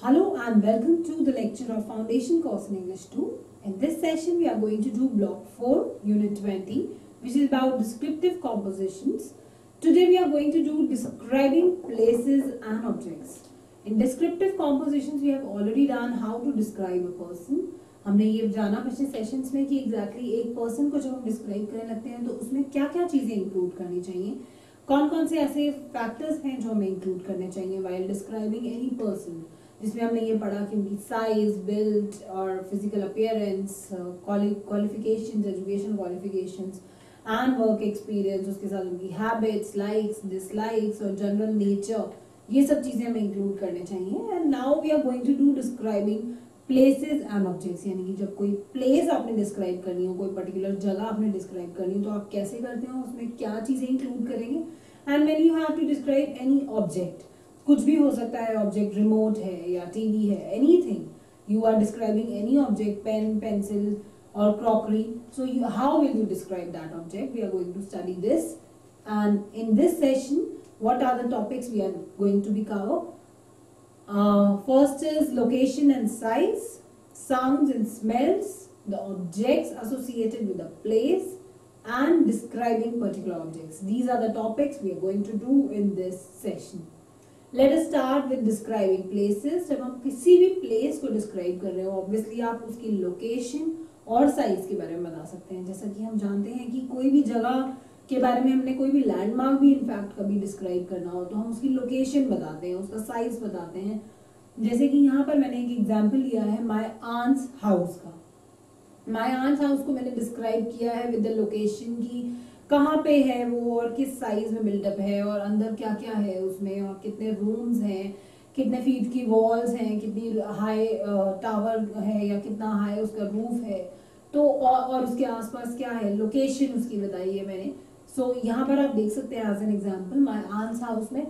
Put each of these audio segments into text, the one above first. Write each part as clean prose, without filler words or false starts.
Hello and welcome to the lecture of Foundation Course in English 2. In this session we are going to do block 4 unit 20 which is about descriptive compositions. Today we are going to do describing places and objects. In descriptive compositions we have already done how to describe a person. हमने ये जाना पिछले sessions में कि exactly एक person को जब हम डिस्क्राइब करने लगते हैं तो उसमें क्या क्या चीजें इंक्लूड करनी चाहिए, कौन कौन से ऐसे फैक्टर्स हैं जो हमें इंक्लूड करने चाहिए व्हाइल डिस्क्राइबिंग एनी पर्सन, जिसमें हमने ये पढ़ा कि उनकी साइज, बिल्ड और physical appearance, qualifications, education qualifications and work experience, उसके साथ उनकी हैबिट्स, लाइक्स, डिसलाइक्स और जनरल नेचर, ये सब चीजें हमें इंक्लूड करने चाहिए. And now we are going to do describing places and objects, यानी कि जब कोई प्लेस आपने डिस्क्राइब करनी हो, कोई पर्टिकुलर जगह आपने डिस्क्राइब करनी हो तो आप कैसे करते हो, उसमें क्या चीजें इंक्लूड करेंगे. And when you have to describe any object, कुछ भी हो सकता है, ऑब्जेक्ट रिमोट है या टीवी है, anything, you are describing any object, pen, pencil or crockery, so how will you describe that object? We are going to study this, and in this session what are the topics we are going to be cover? First is location and size, sounds and smells, the objects associated with the place, and describing particular objects. These are the topics we are going to do in this session. Let us start with describing places. जब हम किसी भी place को describe कर रहे हो, obviously आप उसकी location और साइज के बारे में बता सकते हैं. जैसा कि हम जानते हैं कि कोई भी जगह के बारे में हमने कोई भी लैंडमार्क भी इनफैक्ट कभी डिस्क्राइब करना हो तो हम उसकी लोकेशन बताते हैं, उसका साइज बताते हैं. जैसे कि यहाँ पर मैंने एक एग्जांपल लिया है माय आंट्स हाउस का. माय आंट्स हाउस को मैंने डिस्क्राइब किया है विद द लोकेशन की कहाँ पे है वो और किस साइज में बिल्डअप है और अंदर क्या क्या है उसमें और कितने रूम्स हैं, कितने फीट की वॉल्स हैं, कितनी हाई टावर है या कितना हाई उसका रूफ है, तो और उसके आसपास क्या है, लोकेशन उसकी बताई है मैंने. सो यहाँ पर आप देख सकते हैं as an example my aunt's house में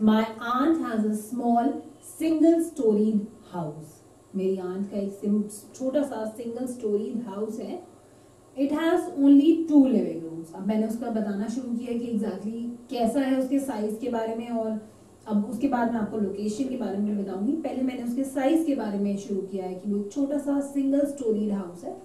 my aunt has a small single storied house. मेरी आंट का एक छोटा सा सिंगल स्टोरीड हाउस है. It has only 2 living rooms. अब मैंने उसका बताना शुरू किया कि एग्जैक्टली कैसा है उसके साइज के बारे में, और अब उसके बाद मैं आपको लोकेशन के बारे में बताऊंगी. पहले मैंने उसके साइज के बारे में शुरू किया है कि वो एक छोटा सा सिंगल स्टोरीड हाउस है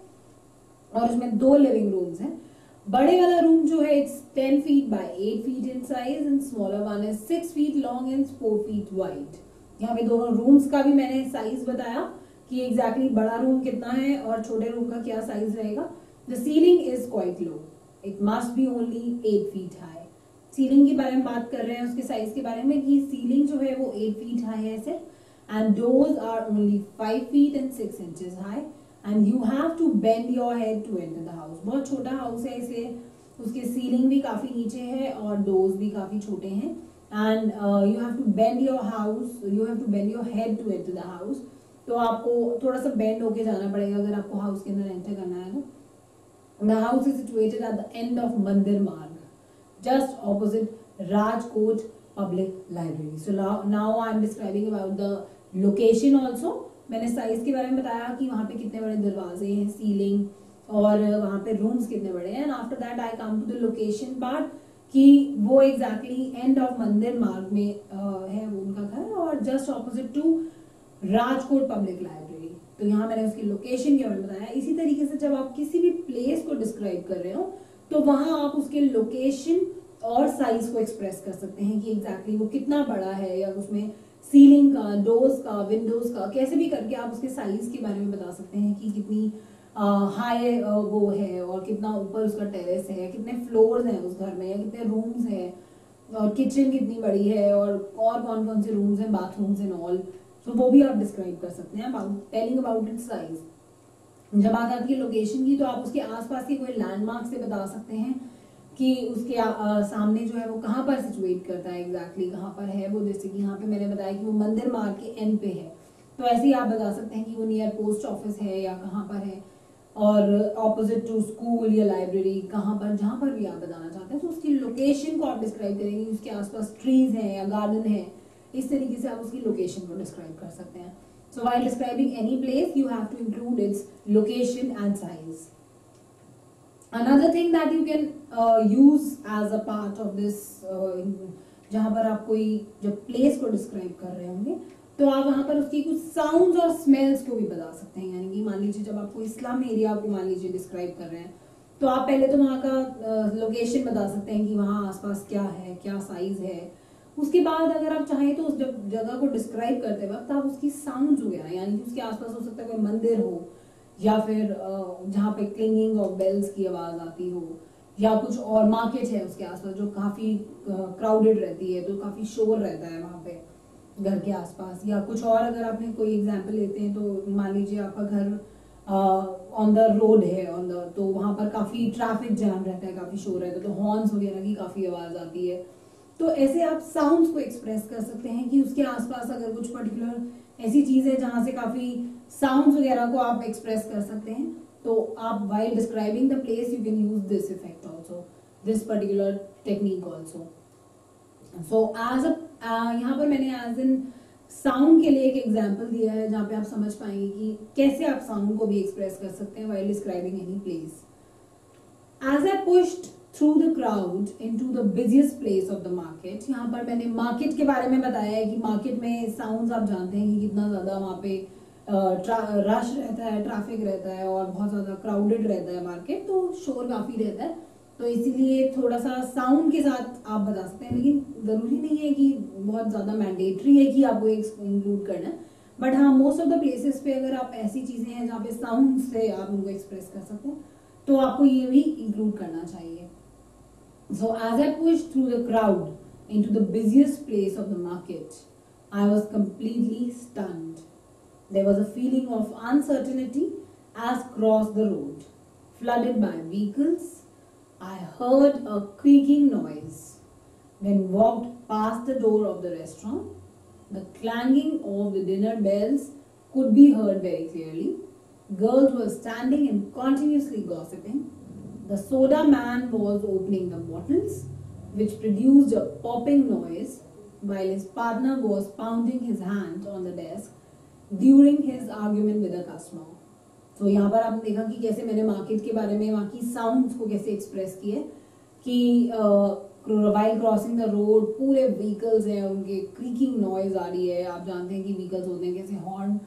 और उसमें 2 लिविंग रूम्स हैं. बड़े वाला रूम जो है it's 10 feet by 8 feet in size and smaller one is 6 feet long and 4 feet wide. यहाँ पे दोनों रूम्स का भी मैंने साइज बताया कि एग्जैक्टली बड़ा रूम कितना है और छोटे रूम का क्या साइज रहेगा. The ceiling is quite low, it must be only 8 feet high. Ceiling के बारे में बात कर रहे हैं उसके साइज के बारे में कि सीलिंग जो है वो 8 feet हाई है सिर्फ, and doors are only 5 feet and 6 inches high, and you have to bend your head to enter the house. बहुत छोटा हाउस है इसलिए उसके सीलिंग भी काफी नीचे है और डोर्स भी काफी छोटे हैं, and you have to bend your house, you have to bend your head to enter the house. तो आपको थोड़ा सा बेंड होके जाना पड़ेगा अगर आपको हाउस के अंदर एंटर करना है. तो the house is situated at the end of मंदिर मार्ग, just opposite Rajkot Public Library. So now I am describing about the location also. मैंने साइज के बारे में बताया कि वहाँ पे कितने बड़े दरवाजे हैं, सीलिंग और वहाँ पे रूम्स कितने बड़े हैं. And after that I come to the location part कि वो एग्जैक्टली एंड ऑफ मंदिर मार्ग में है वो उनका घर और just opposite to Rajkot public library. तो यहाँ मैंने उसकी लोकेशन के बारे में बताया. इसी तरीके से जब आप किसी भी प्लेस को डिस्क्राइब कर रहे हो तो वहां आप उसके लोकेशन और साइज को एक्सप्रेस कर सकते हैं कि एग्जैक्टली वो कितना बड़ा है, या उसमें सीलिंग का, डोर्स का, विंडोज का, कैसे भी करके आप उसके साइज के बारे में बता सकते हैं कि कितनी हाई वो है और कितना ऊपर उसका टेरेस है, कितने फ्लोर्स हैं उस घर में, या कितने रूम्स हैं और किचन कितनी बड़ी है और कौन कौन से रूम्स हैं, बाथरूम्स एंड ऑल. तो वो भी आप डिस्क्राइब कर सकते हैं टेलिंग अबाउट इट्स साइज. जब बात आती है लोकेशन की तो आप उसके आसपास के कोई लैंडमार्क से बता सकते हैं कि उसके सामने जो है वो कहाँ पर सिचुएट करता है, एग्जैक्टली कहाँ पर है वो. जैसे कि यहाँ पे मैंने बताया कि वो मंदिर मार्ग के एंड पे है, तो ऐसे ही आप बता सकते हैं कि वो नियर पोस्ट ऑफिस है या कहाँ पर है, और ऑपोजिट टू स्कूल या लाइब्रेरी, कहाँ पर, जहाँ पर भी आप बताना चाहते हैं तो उसकी लोकेशन को आप डिस्क्राइब करेंगे. उसके आसपास ट्रीज हैं या गार्डन है, इस तरीके से आप उसकी लोकेशन को डिस्क्राइब कर सकते हैं. So while describing any place, you have to include its location and size. Another thing that you can use as a part of this, जहाँ पर आप कोई जब place को describe कर रहे होंगे तो आप वहां पर उसकी कुछ साउंड्स और स्मेल्स को भी बता सकते हैं। यानी कि मान लीजिए जब आपको इस्लाम एरिया को मान लीजिए डिस्क्राइब कर रहे हैं, तो आप पहले तो वहाँ का लोकेशन बता सकते हैं कि वहाँ आसपास क्या है, क्या साइज है। उसके बाद अगर आप चाहें तो उस जगह को डिस्क्राइब करते वक्त आप उसकी साउंड वगैरह, यानी कि उसके आसपास हो सकता है कोई मंदिर हो, या फिर जहाँ पे क्लिंगिंग ऑफ बेल्स की आवाज आती हो, या कुछ और मार्केट है उसके आसपास जो काफी क्राउडेड रहती है, तो काफी शोर रहता है वहाँ पे घर के आसपास। या कुछ और अगर आपने कोई एग्जांपल लेते हैं तो मान लीजिए आपका घर ऑन द रोड है, तो वहाँ पर काफी ट्रैफिक जैम रहता है, काफी शोर रहता है, तो हॉर्न्स वगैरह की काफी आवाज आती है। तो ऐसे आप साउंड्स को एक्सप्रेस कर सकते हैं कि उसके आसपास अगर कुछ पर्टिकुलर ऐसी चीज है जहां से काफी साउंड्स वगैरह को आप एक्सप्रेस कर सकते हैं, तो आप while describing the place you can use this effect also, this particular technique also. So as यहाँ पर मैंने एज इन साउंड के लिए एक एग्जाम्पल दिया है जहाँ पे आप समझ पाएंगे कि कैसे आप साउंड को भी एक्सप्रेस कर सकते हैं while describing any place. As I pushed through the crowd into the busiest place of the market, यहाँ पर मैंने मार्केट के बारे में बताया है कि मार्केट में साउंड्स आप जानते हैं कि कितना ज्यादा वहाँ पे रश रहता है, ट्रैफिक रहता है और बहुत ज्यादा क्राउडेड रहता है मार्केट, तो शोर काफी रहता है। तो इसीलिए थोड़ा सा साउंड के साथ आप बता सकते हैं, लेकिन जरूरी नहीं है कि बहुत ज्यादा मैंडेटरी है कि आपको इंक्लूड करना है। बट हाँ, मोस्ट ऑफ द प्लेसेस पे अगर आप ऐसी चीजें हैं जहाँ पे साउंड से आप उनको एक्सप्रेस कर सकते हैं, तो आपको ये भी इंक्लूड करना चाहिए। So as I pushed through the crowd into the busiest place of the market, I was completely stunned. There was a feeling of uncertainty as crossed the road, flooded by vehicles. I heard a creaking noise. Then walked past the door of the restaurant. The clanging of the dinner bells could be heard very clearly. Girls were standing and continuously gossiping. The soda man was opening the bottles, which produced a popping noise, while his partner was pounding his hand on the desk during his argument with a customer. तो यहाँ पर आपने देखा कि कैसे मैंने market के बारे में वहाँ की साउंड्स को कैसे एक्सप्रेस किए कि while क्रॉसिंग द रोड पूरे व्हीकल्स हैं, उनके क्रीकिंग नॉइज आ रही है। आप जानते हैं कि व्हीकल्स होते हैं कैसे हॉर्न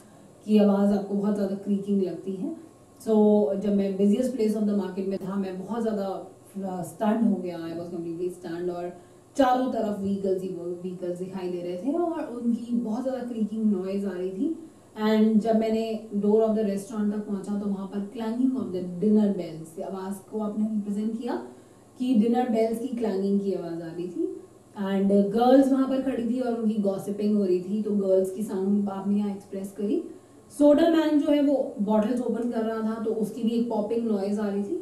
की आवाज आपको बहुत ज्यादा क्रीकिंग लगती है। सो जब मैं busiest place of the market में था, मैं बहुत ज्यादा स्टन्ड हो गया, आई वाज कंप्लीटली स्टन्ड, और चारों तरफ व्हीकल्स दिखाई दे रहे थे और उनकी बहुत ज्यादा क्रीकिंग नॉइज आ रही थी। एंड जब मैंने डोर ऑफ द रेस्टोरेंट तक पहुंचा तो वहां पर clanging of the dinner bells आवाज को आपने रिप्रेजेंट किया कि डिनर बेल्स की क्लैंगिंग की आवाज आ रही थी। एंड गर्ल्स वहां पर खड़ी थी और उनकी गॉसिपिंग हो रही थी, तो गर्ल्स की साउंड आपने यहाँ एक्सप्रेस करी। सोडा मैन जो है वो बॉटल्स ओपन कर रहा था, तो उसकी भी एक पॉपिंग नॉइज आ रही थी,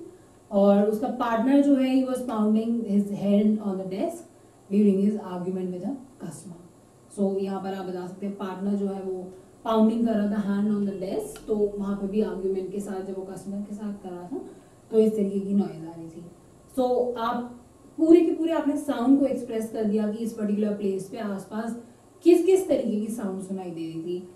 और उसका पार्टनर जो है he was pounding his hand on the desk during his argument with a customer. So यहाँ पर आप बता सकते हैं पार्टनर जो है वो पाउंडिंग कर रहा था हैंड ऑन द डेस्क, तो वहां पे भी आर्ग्यूमेंट के साथ जब वो कस्टमर के साथ कर रहा था तो इस तरीके की नॉइज आ रही थी। सो आप पूरे के पूरे आपने साउंड को एक्सप्रेस कर दिया कि इस पर्टिकुलर प्लेस पे आसपास किस किस तरीके की साउंड सुनाई दे रही थी,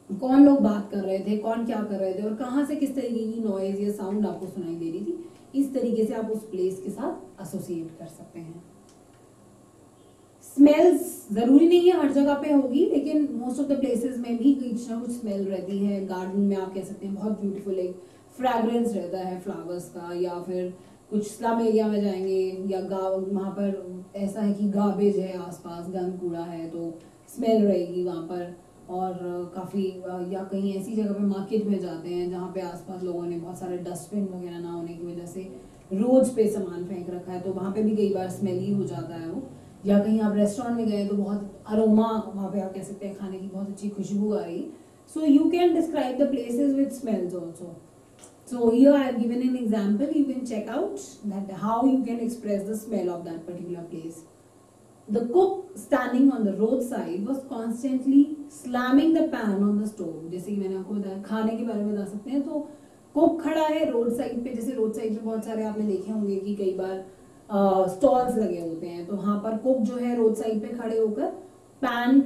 कौन लोग बात कर रहे थे, कौन क्या कर रहे थे, और कहाँ से किस तरीके की नॉइज या साउंड आपको सुनाई दे रही थी। इस तरीके से आप उस प्लेस के साथ एसोसिएट कर सकते हैं। स्मेल्स जरूरी नहीं है हर जगह पे होगी, लेकिन मोस्ट ऑफ द प्लेसेस में भी कुछ ना कुछ स्मेल रहती है। गार्डन में आप कह सकते हैं बहुत ब्यूटीफुल एक फ्रैग्रेंस रहता है फ्लावर्स का, या फिर कुछ स्लम एरिया में जाएंगे या गाँव, वहां पर ऐसा है कि गार्बेज है आसपास, गंद कूड़ा है, तो स्मेल रहेगी वहां पर। और काफी या कहीं ऐसी जगह पे मार्केट में जाते हैं जहाँ पे आसपास लोगों ने बहुत सारे डस्टबिन वगैरह ना होने की वजह से रोड पे सामान फेंक रखा है, तो वहां पे भी कई बार स्मेली हो जाता है वो। या कहीं आप रेस्टोरेंट में गए तो बहुत अरोमा वहां पे आप कह सकते हैं खाने की बहुत अच्छी खुशबू आ रही। So you can describe the places with smells also. So here I have given an example. You can check out that how you can express the smell of that particular place. The cook standing on the roadside was constantly slamming the pan on the stove. जैसे कि मैंने आपको बताया खाने के बारे में बता सकते हैं, तो कुक खड़ा है रोड साइड पे। जैसे रोड साइड पे बहुत सारे आपने देखे होंगे कि कई बार स्टॉल्स लगे होते हैं, तो वहां पर कुक जो है रोड साइड पे खड़े होकर पैन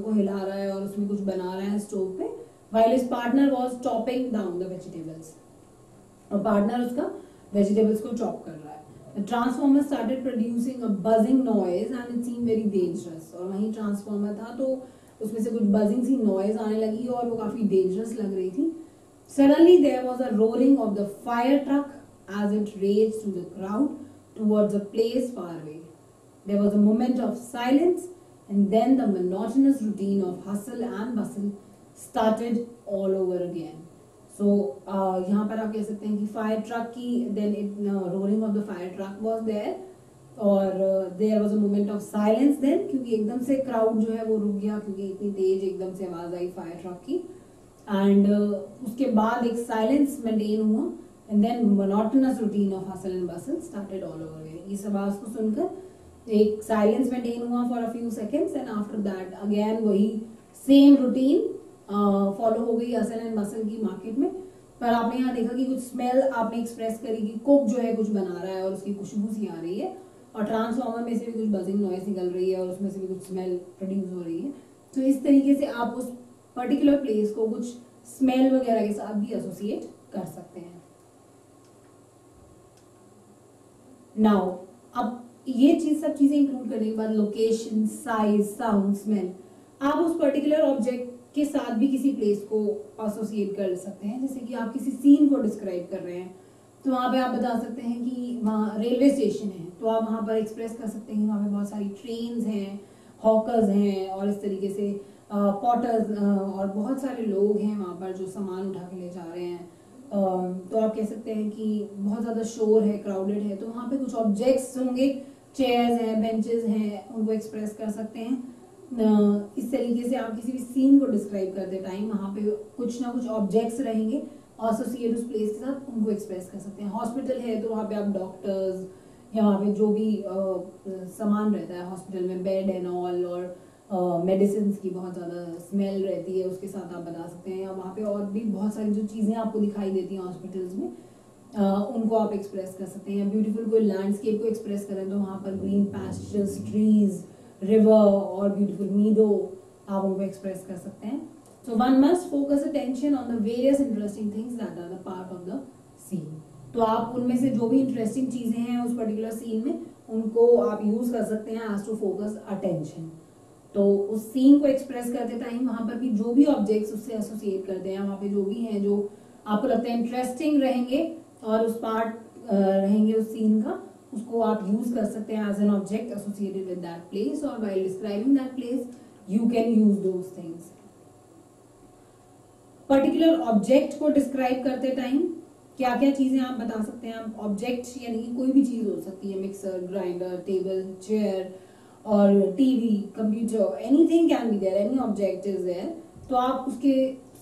को हिला रहा है और उसमें कुछ बना रहा है स्टोव पे, while his partner was chopping down the vegetables, और पार्टनर उसका वेजिटेबल्स को चॉप कर रहा है। The transformer started producing a buzzing noise and it seemed very dangerous. और वहीं ट्रांसफॉर्मर था तो उसमें से कुछ buzzing सी noise आने लगी और वो काफी dangerous लग रही थी. Suddenly there was a roaring of the fire truck as it raged through the crowd towards a place far away. There was a moment of silence and then the monotonous routine of hustle and bustle started all over again. So यहाँ पर आप कह सकते हैं कि fire truck की then it roaring of the fire truck was there और there was a moment of silence then क्योंकि एकदम से crowd जो है वो रुक गया क्योंकि इतनी तेज एकदम से आवाज आई फायर ट्रक की and उसके बाद एक silence maintain हुआ and then monotonous routine of hustle and bustle started all over again. इस आवाज को सुनकर एक silence maintain हुआ for a few seconds and after that again वही same routine फॉलो हो गई हसल एंड बसल की मार्केट में. पर आपने यहाँ देखा कि कुछ स्मेल आपने एक्सप्रेस करी कि कुक जो है कुछ बना रहा है और उसकी खुशबू सी आ रही है और ट्रांसफॉर्मर में से भी कुछ बजिंग नॉइस निकल रही है और उसमें से भी कुछ स्मेल प्रोड्यूस हो रही है. तो इस तरीके से आप उस पर्टिकुलर प्लेस को कुछ स्मेल वगैरह के साथ भी एसोसिएट कर सकते हैं. नाउ अब ये सब चीजें इंक्लूड करने के बाद लोकेशन, साइज, साउंड, स्मेल, आप उस पर्टिकुलर ऑब्जेक्ट के साथ भी किसी प्लेस को एसोसिएट कर सकते हैं. जैसे कि आप किसी सीन को डिस्क्राइब कर रहे हैं तो वहां पे आप बता सकते हैं कि वहाँ रेलवे स्टेशन है तो आप वहां पर एक्सप्रेस कर सकते हैं कि वहां पे बहुत सारी ट्रेन्स हैं, हॉकर्स हैं और इस तरीके से पॉटर्स और बहुत सारे लोग हैं वहां पर जो सामान उठा के ले जा रहे हैं. तो आप कह सकते हैं कि बहुत ज्यादा शोर है, क्राउडेड है, तो वहां पे कुछ ऑब्जेक्ट्स होंगे, चेयर्स हैं, बेंचेस हैं, उनको एक्सप्रेस कर सकते हैं. इस तरीके से आप किसी भी सीन को डिस्क्राइब करते टाइम वहां पे कुछ ना कुछ ऑब्जेक्ट्स रहेंगे एसोसिएट उस प्लेस के साथ, उनको एक्सप्रेस कर सकते हैं. हॉस्पिटल है तो वहां पे आप डॉक्टर्स या वहां पे जो भी सामान रहता है हॉस्पिटल में, बेड एंड ऑल और मेडिसिन की बहुत ज्यादा स्मेल रहती है उसके साथ आप बता सकते हैं. या वहां पे और भी बहुत सारी जो चीजें आपको दिखाई देती हैं हॉस्पिटल्स में उनको आप एक्सप्रेस कर सकते हैं. या ब्यूटीफुल कोई लैंडस्केप को एक्सप्रेस करें तो वहां पर ग्रीन पैस्चर्स, ट्रीज, रिवर और ब्यूटीफुल मीडो आप उनको एक्सप्रेस कर सकते हैं. So one must focus attention on the various interesting things that are the part of the scene. तो आप उनमें से जो भी इंटरेस्टिंग चीजें हैं उस पर्टिकुलर सीन में उनको आप यूज कर सकते हैं एज टू फोकस अटेंशन. तो उस सीन को एक्सप्रेस करते टाइम वहां पर भी जो भी ऑब्जेक्ट्स उससे एसोसिएट करते हैं, वहां पे जो भी हैं जो आपको लगता है इंटरेस्टिंग रहेंगे और उस पार्ट रहेंगे उस सीन का, उसको आप यूज कर सकते हैं as an object associated with that place और while describing that place you can use those things. Particular object को डिस्क्राइब करते टाइम क्या क्या चीजें आप बता सकते हैं. आप ऑब्जेक्ट यानी कि कोई भी चीज हो सकती है, मिक्सर, ग्राइंडर, टेबल, चेयर और TV, computer, anything can be there, any object is there. तो आप उसके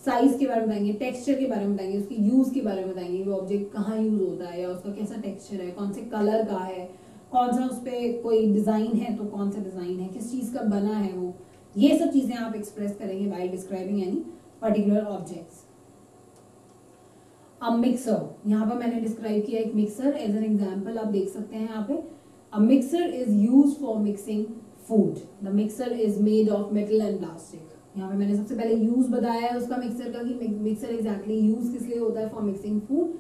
साइज के बारे में बताएंगे, टेक्सचर के बारे में बताएंगे, उसके यूज के बारे में बताएंगे, वो ऑब्जेक्ट कहाँ यूज होता है या उसका कैसा टेक्सचर है, कौन से कलर का है, कौन सा उस पर कोई डिजाइन है तो कौन सा डिजाइन है, किस चीज का बना है वो, ये सब चीजें आप एक्सप्रेस करेंगे by describing any particular objects. अब मिक्सर, यहाँ पर मैंने डिस्क्राइब किया एक मिक्सर एज एन एग्जाम्पल. आप देख सकते हैं यहाँ पे a mixer is use for mixing food. The mixer is made of metal and plastic. यहाँ पे मैंने सबसे पहले यूज बताया है उसका मिक्सर का कि मिक्सर एग्जैक्टली यूज किस लिए होता है, फॉर मिक्सिंग फूड.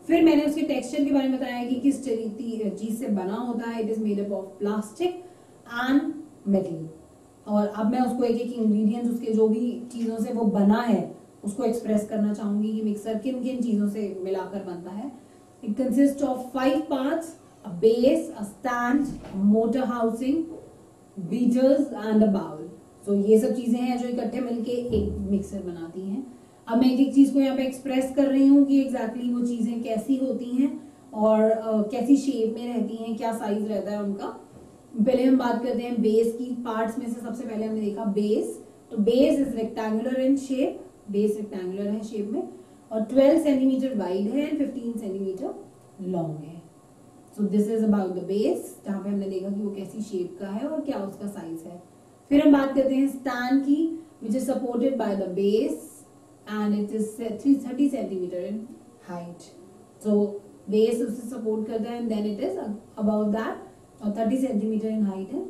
फिर मैंने उसके टेक्सचर के बारे में बताया कि किस चीज से बना होता है. It is made up of plastic and metal. और अब मैं उसको एक एक इंग्रेडिएंट्स उसके जो भी चीजों से वो बना है उसको एक्सप्रेस करना चाहूंगी कि मिक्सर किन किन चीजों से मिलाकर बनता है. It consist of 5 parts, a base, a stand, motor housing, beaters and a bowl. तो ये सब चीजें हैं जो इकट्ठे मिलके एक मिक्सर बनाती हैं. अब मैं एक एक चीज को यहाँ पे एक्सप्रेस कर रही हूँ कि एग्जैक्टली वो चीजें कैसी होती हैं और कैसी शेप में रहती हैं, क्या साइज रहता है उनका. पहले हम बात करते हैं बेस की. पार्ट्स में से सबसे पहले हमने देखा बेस. तो base is rectangular in shape, base rectangular है शेप में और 12 सेंटीमीटर वाइड है एंड 15 सेंटीमीटर लॉन्ग है. So this is about the base, जहां पे हमने देखा कि वो कैसी शेप का है और क्या उसका साइज है. फिर हम बात करते हैं स्टैंड की, which is supported by the base and it is 30 centimetre in height. So base उससे सपोर्ट करता है and then it is above that और 30 सेंटीमीटर इन हाइट है.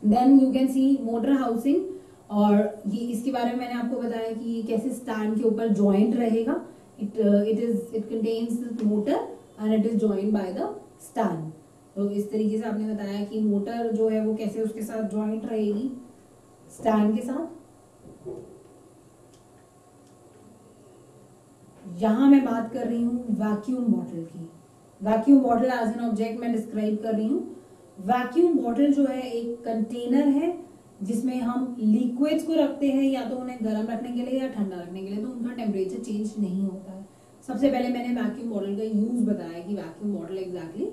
Then you can see motor housing. और ये इसके बारे में मैंने आपको बताया कि ये कैसे स्टैंड के ऊपर जॉइंट रहेगा. It contains motor and it is joined by the stand. तो इस तरीके से आपने बताया कि मोटर जो है वो कैसे उसके साथ ज्वाइंट रहेगी स्टैंड के साथ। यहां मैं बात कर रही हूँ वैक्यूम बॉटल की। Vacuum bottle as an object मैं डिस्क्राइब कर रही हूँ। वैक्यूम बॉटल जो है एक कंटेनर है जिसमें हम लिक्विड्स को रखते हैं, या तो उन्हें गर्म रखने के लिए या ठंडा रखने के लिए, तो उनका टेम्परेचर चेंज नहीं होता है। सबसे पहले मैंने वैक्यूम बॉटल का यूज बताया कि वैक्यूम बॉटल एग्जैक्टली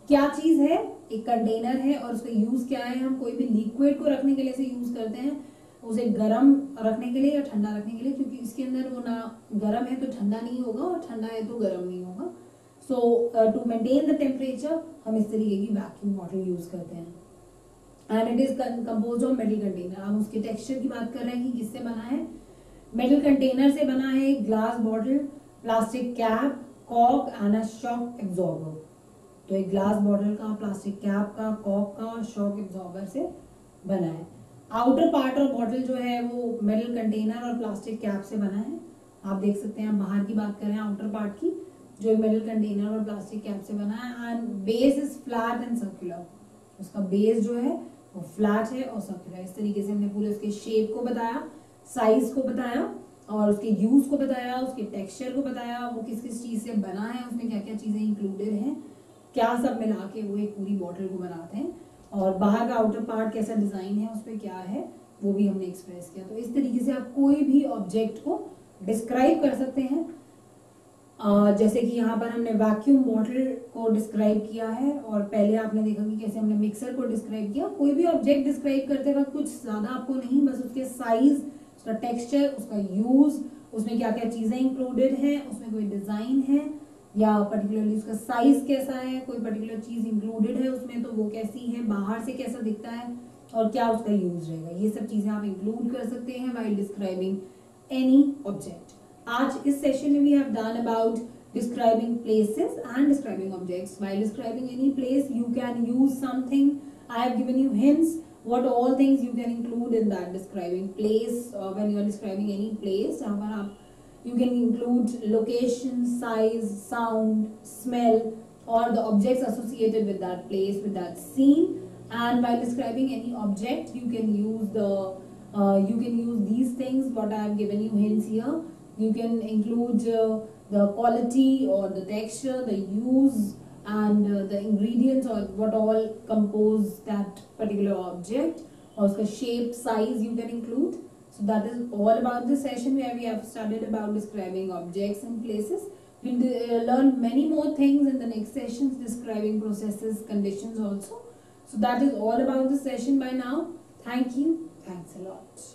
क्या चीज है। एक कंटेनर है और उसका यूज क्या है। हम कोई भी लिक्विड को रखने के लिए इसे यूज करते हैं, उसे गर्म रखने के लिए या ठंडा रखने के लिए, क्योंकि इसके अंदर वो ना गर्म है तो ठंडा नहीं होगा और ठंडा है तो गर्म नहीं होगा। सो टू मेंटेन द टेम्परेचर हम इस तरीके की वैक्यूम बॉटल यूज करते हैं। And it is composed of metal container. हम उसके टेक्सचर की बात कर रहे हैं कि किससे बना है। मेटल कंटेनर से बना है। Glass bottle, plastic cap, cork and a shock absorber. तो एक ग्लास बॉटल का, प्लास्टिक कैप का, कॉर्क का और शॉक एब्जॉर्बर से बना है। आउटर पार्ट ऑफ बॉटल जो है वो मेटल कंटेनर और प्लास्टिक कैप से बना है। आप देख सकते हैं, बाहर की बात करें आउटर पार्ट की, जो मेटल कंटेनर और प्लास्टिक कैप से बना है। And base is flat and circular. उसका बेस जो है वो फ्लैट है और सर्कुलर। इस तरीके से हमने पूरे उसके शेप को बताया, साइज को बताया और उसके यूज को बताया, उसके टेक्सचर को बताया, वो किस किस चीज से बना है, उसमें क्या क्या चीजें इंक्लूडेड हैं, क्या सब मिला के वो एक पूरी बॉटल को बनाते हैं, और बाहर का आउटर पार्ट कैसा डिजाइन है, उस पर क्या है, वो भी हमने एक्सप्रेस किया। तो इस तरीके से आप कोई भी ऑब्जेक्ट को डिस्क्राइब कर सकते हैं। जैसे कि यहाँ पर हमने वैक्यूम बॉटल को डिस्क्राइब किया है, और पहले आपने देखा कि कैसे हमने मिक्सर को डिस्क्राइब किया। कोई भी ऑब्जेक्ट डिस्क्राइब करते वक्त कुछ ज्यादा आपको नहीं, बस उसके साइज, उसका टेक्सचर, उसका यूज, उसमें क्या क्या चीजें इंक्लूडेड हैं, उसमें कोई डिजाइन है या पर्टिकुलरली उसका साइज कैसा है, कोई पर्टिकुलर चीज इंक्लूडेड है उसमें तो वो कैसी है, बाहर से कैसा दिखता है और क्या उसका यूज रहेगा, ये सब चीजें आप इंक्लूड कर सकते हैं व्हाइल डिस्क्राइबिंग एनी ऑब्जेक्ट। आज इस सेशन में we have done about describing places and describing objects. While describing any place, you can use something. I have given you hints what all things you can include in that describing place. When you are describing any place, you can include location, size, sound, smell, or the objects associated with that place, with that scene. And while describing any object, you can use these things. What I have given you hints here. You can include the quality or the texture, the use and the ingredients or what all compose that particular object, or the shape, size you can include. So that is all about this session where we have studied about describing objects and places. We'll learn many more things in the next sessions, describing processes, conditions also. So that is all about this session by now. Thank you. Thanks a lot.